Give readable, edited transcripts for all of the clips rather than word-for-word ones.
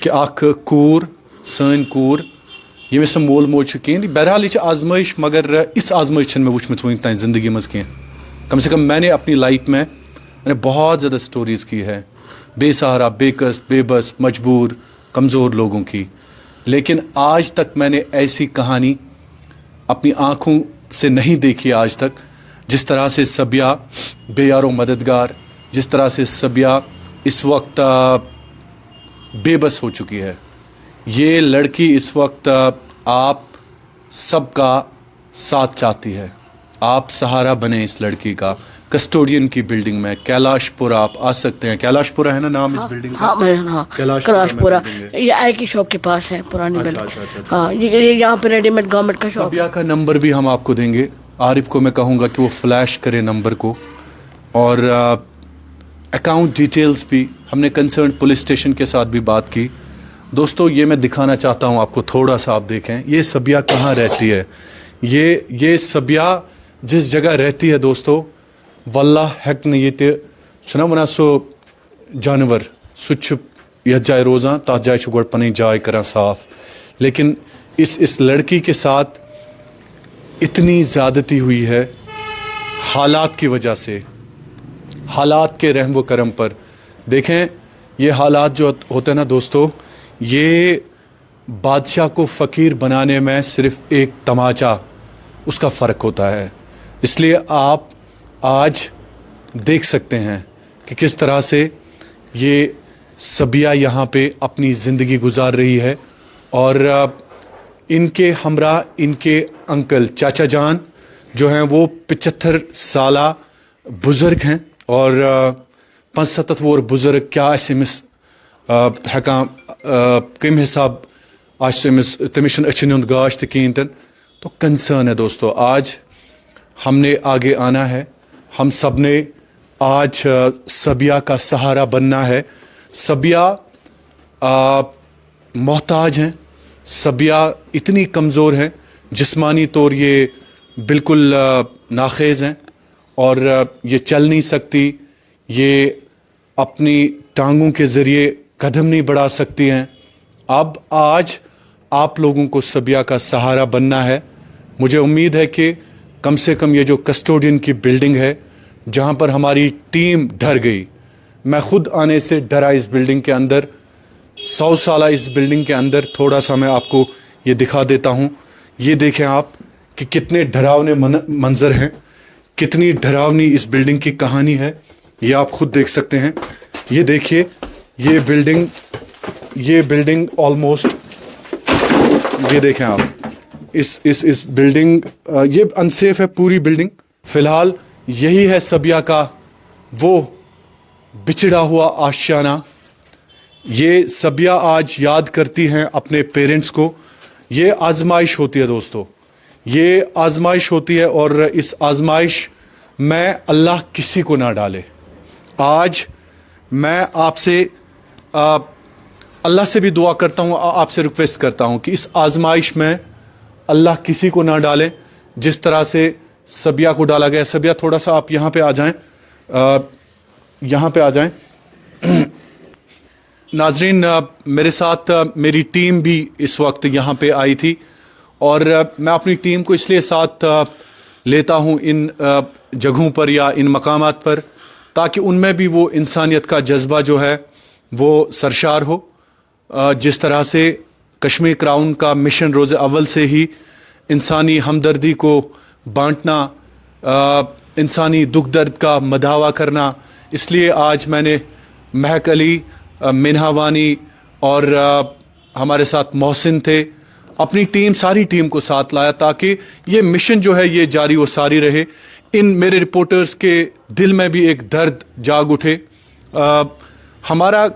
کہ اخ کوٗر سٲنۍ کوٗر ییٚمِس نہٕ مول موج چھُ کِہیٖنۍ بہرحال یہ چھِ آزمائش مگر اس آزمائش چھِنہٕ مےٚ وٕچھمٕژ وٕنیُک تانۍ زندگی منٛز کینٛہہ کم سے کم میں نے اپنی لائف میں نے بہت زیادہ اسٹوریز کی ہے بے سہارا بے کس بے بس مجبور کمزور لوگوں کی لیکن آج تک میں نے ایسی کہانی اپنی آنکھوں سے نہیں دیکھی آج تک جس طرح سے صبیہ بے یار و مددگار جس طرح سے صبیہ اس وقت بے بس ہو چکی ہے. یہ لڑکی اس وقت آپ سب کا ساتھ چاہتی ہے. آپ سہارا بنے اس لڑکی کا. کسٹوڈین کی بلڈنگ میں کیلاش پورہ آپ آ سکتے ہیں. کیلاش پورہ ہے نا نام اس بلڈنگ کا؟ ہاں کیلاش پورہ یہ آئی کی شاپ کے پاس ہے پرانی بلڈنگ. ہاں یہ یہاں پہ ریڈی میڈ گورنمنٹ کا شاپ. صبیہ کا نمبر بھی ہم آپ کو دیں گے. عارف کو میں کہوں گا کہ وہ فلیش کرے نمبر کو اور اکاؤنٹ ڈیٹیلز بھی. ہم نے کنسرن پولیس اسٹیشن کے ساتھ بھی بات کی. دوستو یہ میں دکھانا چاہتا ہوں آپ کو تھوڑا سا آپ دیکھیں یہ صبیہ کہاں رہتی ہے. یہ صبیہ جس جگہ رہتی ہے دوستو واللہ ہیک نہ یہ چھنا ونان سو جانور سہ یتھ جائے روزان تتھ جائے گۄڈٕ پنٕنۍ جاے کران صاف لیکن اس لڑکی کے ساتھ اتنی زیادتی ہوئی ہے حالات کی وجہ سے. حالات کے رحم و کرم پر دیکھیں یہ حالات جو ہوتے ہیں نا دوستو یہ بادشاہ کو فقیر بنانے میں صرف ایک تماچا اس کا فرق ہوتا ہے. اس لیے آپ آج دیکھ سکتے ہیں کہ کس طرح سے یہ صبیہ یہاں پہ اپنی زندگی گزار رہی ہے اور ان کے ہمراہ ان کے انکل چاچا جان جو ہیں وہ 75 سالہ بزرگ ہیں اور 75 وُہُر بزرگ کیا أمِس ہٮ۪کان کمہِ حساب آسہِ أمِس تٔمِس چھُنہٕ أچھن ہُنٛد گاش تہِ کِہیٖنۍ تہِ تو کنسرن ہے دوستو. آج ہم نے آگے آنا ہے. ہم سب نے آج صبیہ کا سہارا بننا ہے. صبیہ محتاج ہیں. صبیہ اتنی کمزور ہیں جسمانی طور یہ بالکل ناخیز ہیں اور یہ چل نہیں سکتی. یہ اپنی ٹانگوں کے ذریعے قدم نہیں بڑھا سکتی ہیں. اب آج آپ لوگوں کو صبیہ کا سہارا بننا ہے. مجھے امید ہے کہ کم سے کم یہ جو کسٹوڈین کی بلڈنگ ہے جہاں پر ہماری ٹیم ڈر گئی. میں خود آنے سے ڈرا اس بلڈنگ کے اندر. 100 سالہ اس بلڈنگ کے اندر تھوڑا سا میں آپ کو یہ دکھا دیتا ہوں. یہ دیکھیں آپ کہ کتنے ڈراؤنے منظر ہیں کتنی ڈراؤنی اس بلڈنگ کی کہانی ہے. یہ آپ خود دیکھ سکتے ہیں. یہ دیکھیے یہ بلڈنگ آلموسٹ یہ دیکھیں آپ اس بلڈنگ یہ انسیف ہے پوری بلڈنگ. فی الحال یہی ہے صبیہ کا وہ بچھڑا ہوا آشیانہ. یہ صبیہ آج یاد کرتی ہیں اپنے پیرنٹس کو. یہ آزمائش ہوتی ہے دوستو. یہ آزمائش ہوتی ہے اور اس آزمائش میں اللہ کسی کو نہ ڈالے. آج میں آپ سے اللہ سے بھی دعا کرتا ہوں آپ سے ریکویسٹ کرتا ہوں کہ اس آزمائش میں اللہ کسی کو نہ ڈالے جس طرح سے صبیہ کو ڈالا گیا. صبیہ تھوڑا سا آپ یہاں پہ آ جائیں یہاں پہ آ جائیں. ناظرین میرے ساتھ میری ٹیم بھی اس وقت یہاں پہ آئی تھی اور میں اپنی ٹیم کو اس لیے ساتھ لیتا ہوں ان جگہوں پر یا ان مقامات پر تاکہ ان میں بھی وہ انسانیت کا جذبہ جو ہے وہ سرشار ہو. جس طرح سے کشمیر کراؤن کا مشن روز اول سے ہی انسانی ہمدردی کو بانٹنا انسانی دکھ درد کا مداوا کرنا. اس لیے آج میں نے مہک علی منہا وانی اور ہمارے ساتھ محسن تھے اپنی ٹیم ساری ٹیم کو ساتھ لایا تاکہ یہ مشن جو ہے یہ جاری و ساری رہے. ان میرے رپورٹرز کے دل میں بھی ایک درد جاگ اٹھے. ہمارا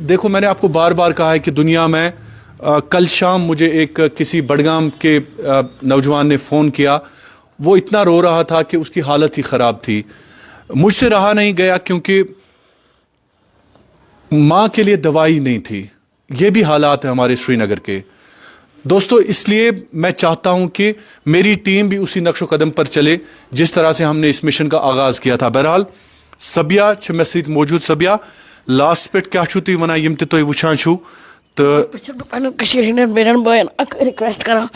دیکھو میں نے آپ کو بار بار کہا ہے کہ دنیا میں کل شام مجھے ایک کسی بڑگام کے نوجوان نے فون کیا. وہ اتنا رو رہا تھا کہ اس کی حالت ہی خراب تھی. مجھ سے رہا نہیں گیا کیونکہ ماں کے لیے دوائی نہیں تھی. یہ بھی حالات ہیں ہمارے سری نگر کے دوستو. اس لیے میں چاہتا ہوں کہ میری ٹیم بھی اسی نقش و قدم پر چلے جس طرح سے ہم نے اس مشن کا آغاز کیا تھا. بہرحال صبیہ چھِ مےٚ سۭتۍ موجود. صبیہ لاسٹ پٮ۪ٹھ کیٛاہ چھُو تُہۍ وَنان یِم تہِ تُہۍ وٕچھان چھُو تو بہٕ چھَس پنٛنٮ۪ن کٔشیٖرِ ہِنٛدٮ۪ن بٔڑٮ۪ن بٲیَن اَکھ رِکوٮ۪سٹ کران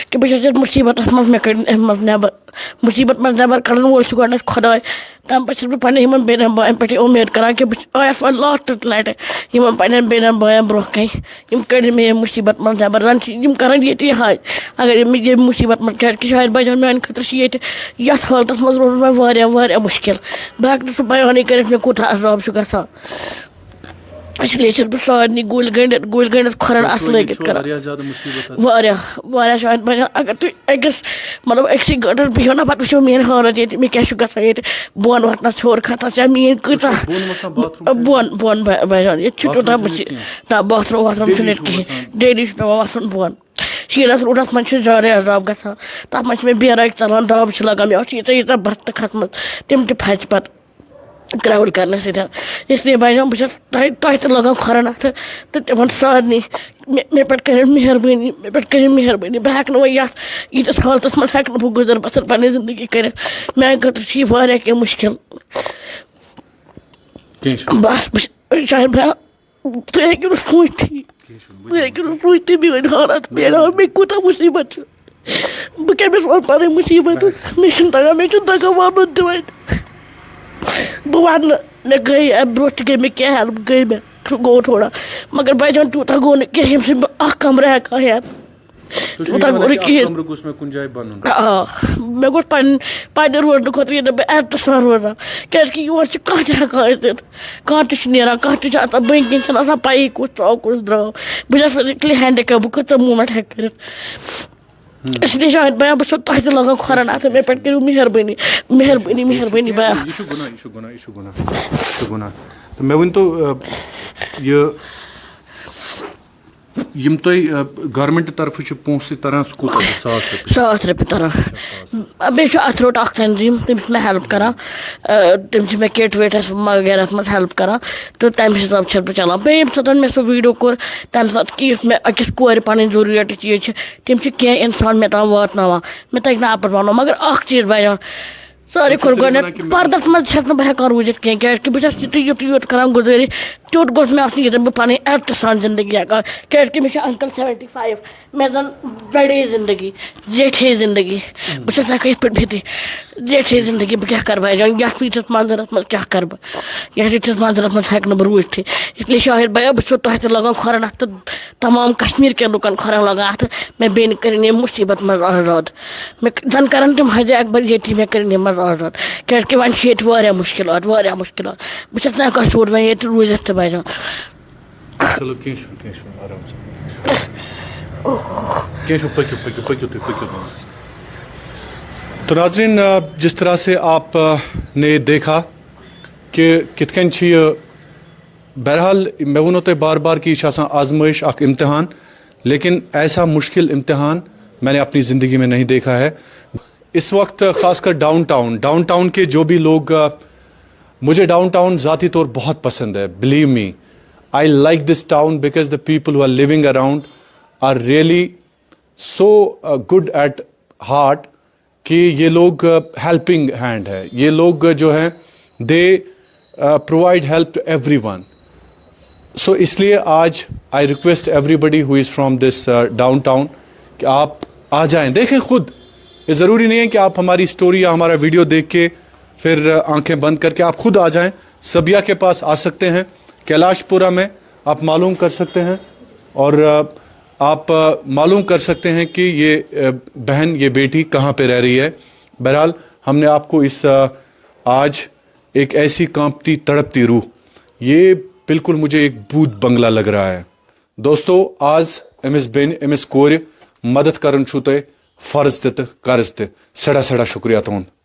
کہِ بہٕ چھَس یَتھ مُصیٖبتَس منٛز مےٚ کٔڑِنۍ اَمہِ منٛز نٮ۪بر مُصیٖبت منٛز نٮ۪بر کَڑن وول چھُ گۄڈنٮ۪تھ خۄداے تَمہِ پَتہٕ چھَس بہٕ پنٛنٮ۪ن یِمن بیٚنٮ۪ن بایَن پٮ۪ٹھ یہِ اُمید کران کہِ بہٕ آیَس وۄنۍ لاسٹ لَٹہِ یِمن پنٛنٮ۪ن بیٚنٮ۪ن بایَن برونٛہہ کَنہِ یِم کٔڑِنۍ مےٚ ییٚمہِ مُصیٖبت منٛز نٮ۪بر زَن چھِ یِم کران ییٚتہِ یِہے اگر ییٚمہِ مُصیٖبت منٛز کیٛازِکہِ شاید بَچن میٛانہِ خٲطرٕ چھِ ییٚتہِ یَتھ حالتَس منٛز روزُن وۄنۍ واریاہ واریاہ مُشکِل بہٕ ہٮ۪کہٕ نہٕ سُہ بیانٕے کٔرِتھ مےٚ کوٗتاہ عذاب چھُ گژھان اس لیے چھَس بہٕ سارنٕے گُلۍ گٔنٛڈِتھ کھۄرن اَتھٕ لٲگِتھ کران واریاہ واریاہ شاید بَچن اگر تُہۍ أکِس مطلب أکسٕے گٲنٛٹَس بِہِو نا پَتہٕ وٕچھو میٛٲنۍ حالت ییٚتہِ مےٚ کیاہ چھُ گژھان ییٚتہِ بۄن وۄتھنَس ہیوٚر کھسنَس یا میٛٲنۍ کۭژاہ بۄن بَچن ییٚتہِ چھُ تیوٗتاہ نہ باتھ روٗم واتھ روٗم چھُنہٕ ییٚتہِ کِہیٖنۍ ڈیلی چھُ پیٚوان وَسُن بۄن شیٖنَس روٗدَس منٛز چھُ زیادٕ عذاب گژھان تَتھ منٛز چھِ مےٚ بیرَق ژَلان دَب چھِ لگان مےٚ چھِ ییٖژاہ بَتہٕ کھَسمَژ تِم تہِ پھَچہِ پَتہٕ کرٛاوُڈ کَرنہٕ سۭتۍ اِسلیے بَچن بہٕ چھَس تۄہہِ تہِ لگان کھۄرَن اَتھٕ تہٕ تِمن سارنٕے مےٚ پٮ۪ٹھ کٔرِو مہربٲنی بہٕ ہٮ۪کہٕ نہٕ وۄنۍ یَتھ ییٖتِس حالتَس منٛز ہٮ۪کہٕ نہٕ بہٕ گُزر بَسر پَنٕنۍ زندگی کٔرِتھ میٛانہِ خٲطرٕ چھِ یہِ واریاہ کینٛہہ مُشکِل بَس بہٕ شاید بیا تُہۍ ہیٚکِو نہٕ سوٗنٛچتھٕے میٛٲنۍ حالت مےٚ کوٗتاہ مُصیٖبت چھُ بہٕ کٔمِس وَنہٕ پَنٕنۍ مُصیٖبت مےٚ چھُنہٕ تَگان وَنُن تہِ وۄنۍ بہٕ وَنہٕ مےٚ گٔے اَمہِ برونٛٹھ تہِ گٔے مےٚ کینٛہہ ہیٚلٕپ گٔے مےٚ سُہ گوٚو تھوڑا مگر بَچن تیوٗتاہ گوٚو نہٕ کینٛہہ ییٚمہِ سۭتۍ بہٕ اکھ کَمرٕ ہٮ۪کہٕ ہا ہٮ۪تھ تیوٗتاہ گوٚو نہٕ کِہیٖنۍ آ مےٚ گوٚژھ پنٕنہِ روزنہٕ خٲطرٕ ییٚتٮ۪ن بہٕ عزتہٕ سان روزان کیٛازِکہِ یور چھِ کانٛہہ تہِ ہٮ۪کان أژِتھ کانٛہہ تہِ چھُ نیران کانٛہہ تہِ چھُ آسان بٔنۍ کِنۍ چھَنہٕ آسان پَیی کُس ژاو کُس درٛاو بہٕ چھَس فِزِکٔلی ہینڈِکیپ بہٕ کۭژاہ موٗمٮ۪نٛٹ ہٮ۪کہٕ کٔرِتھ اِسلیے شاید بیا بہٕ چھَس تۄہہِ تہِ لگان کھۄرَن اَتھٕ مےٚ پٮ۪ٹھ کٔرِو مہربٲنی بیا مےٚ ؤنۍتو یِم تۄہہِ گورمٮ۪نٛٹ طرفہٕ چھِ پونٛسہٕ تران سُہ کوٗتاہ چھُ 1,000 رۄپیہِ تران بیٚیہِ چھُ اَتھروٹ اکھ تنظیٖم تِم چھِ مےٚ ہیٚلٕپ کران تِم چھِ مےٚ کِٹ وِٹَس وغیرہَس منٛز ہیٚلٕپ کران تہٕ تَمہِ حِسابہٕ چھَس بہٕ چلان بیٚیہِ ییٚمہِ ساتہٕ مےٚ سُہ ویٖڈیو کوٚر تَمہِ ساتہٕ کہِ یُس مےٚ أکِس کورِ پَنٕنۍ ضروٗریاتٕچ چیٖز چھِ تِم چھِ کینٛہہ اِنسان مےٚ تام واتناوان مےٚ تَگہِ نہٕ اَپَز وَنُن مگر اکھ چیٖز بَنیو ساروی کھۄتہٕ گۄڈٕنٮ۪تھ پَردَس منٛز چھَس نہٕ بہٕ ہٮ۪کان روٗزِتھ کینٛہہ کیٛازِکہِ بہٕ چھَس یُتُے کران گُزٲرِش تیُتھ گوٚژھ مےٚ آسُن ییٚتٮ۪ن بہٕ پَنٕنۍ عزتہٕ سان زندگی ہٮ۪کہٕ کیٛازِکہِ مےٚ چھُ اَنکَل 75 مےٚ زَن بَڑے زندگی زیٹھے زندگی بہٕ چھَس ہٮ۪کان یِتھ پٲٹھۍ بِہتٕے زیٹھے زندگی بہٕ کیٛاہ کَرٕ بَجان یَتھ یِتھِس منظرَس منٛز کیٛاہ کَرٕ بہٕ یِتھِس منظرَس منٛز ہٮ۪کہٕ نہٕ بہٕ روٗزتھٕے اِسلیے شاہِد بیا بہٕ چھُسو تۄہہِ تہِ لگان کھۄرَن اَتھٕ تہٕ تمام کَشمیٖر کٮ۪ن لُکَن کھۄرَن لگان اَتھٕ مےٚ بیٚنہِ کٔرِنۍ ییٚمہِ مُصیٖبت منٛز آزاد زَن کَرَن تِم حجہِ اکبر ییٚتی مےٚ کٔرِنۍ ییٚمہِ منٛز آزاد کیٛازِکہِ وۄنۍ چھِ ییٚتہِ واریاہ مُشکِلات بہٕ چھَس نہٕ ہٮ۪کان سیوٚد وۄنۍ ییٚتہِ روٗزِتھ تہِ بَجان تو ناظرین جس طرح سے آپ نے دیکھا کہ کِتھ کٔنۍ چھِ یہِ بہرحال مےٚ ووٚنو تۄہہِ بار بار کہ یہ چھِ آسان آزمائش اکھ امتحان لیکن ایسا مشکل امتحان میں نے اپنی زندگی میں نہیں دیکھا ہے اس وقت خاص کر ڈاؤن ٹاؤن کے جو بھی لوگ مجھے ڈاؤن ٹاؤن ذاتی طور بہت پسند ہے believe me I like this town because the people who are living around are really so good at heart کہ یہ لوگ ہیلپنگ ہینڈ ہے یہ لوگ جو ہیں they provide help to everyone so اس لیے آج I request everybody who is from this downtown کہ آپ آ جائیں دیکھیں خود یہ ضروری نہیں ہے کہ آپ ہماری اسٹوری یا ہمارا ویڈیو دیکھ کے پھر آنکھیں بند کر کے آپ خود آ جائیں سبیہ کے پاس آ سکتے ہیں کیلاش پورہ میں آپ معلوم کر سکتے ہیں اور آپ معلوم کر سکتے ہیں کہ یہ بہن یہ بیٹی کہاں پہ رہ رہی ہے بہرحال ہم نے آپ کو اس آج ایک ایسی کانپتی تڑپتی روح یہ بالکل مجھے ایک بھوت بنگلہ لگ رہا ہے دوستو آز امس بین امس کور مدد کرن چھو تۄہہِ فرض تہِ تہٕ قرض تہِ سٮ۪ٹھاہ سٮ۪ٹھاہ شُکریہ تُہُنٛد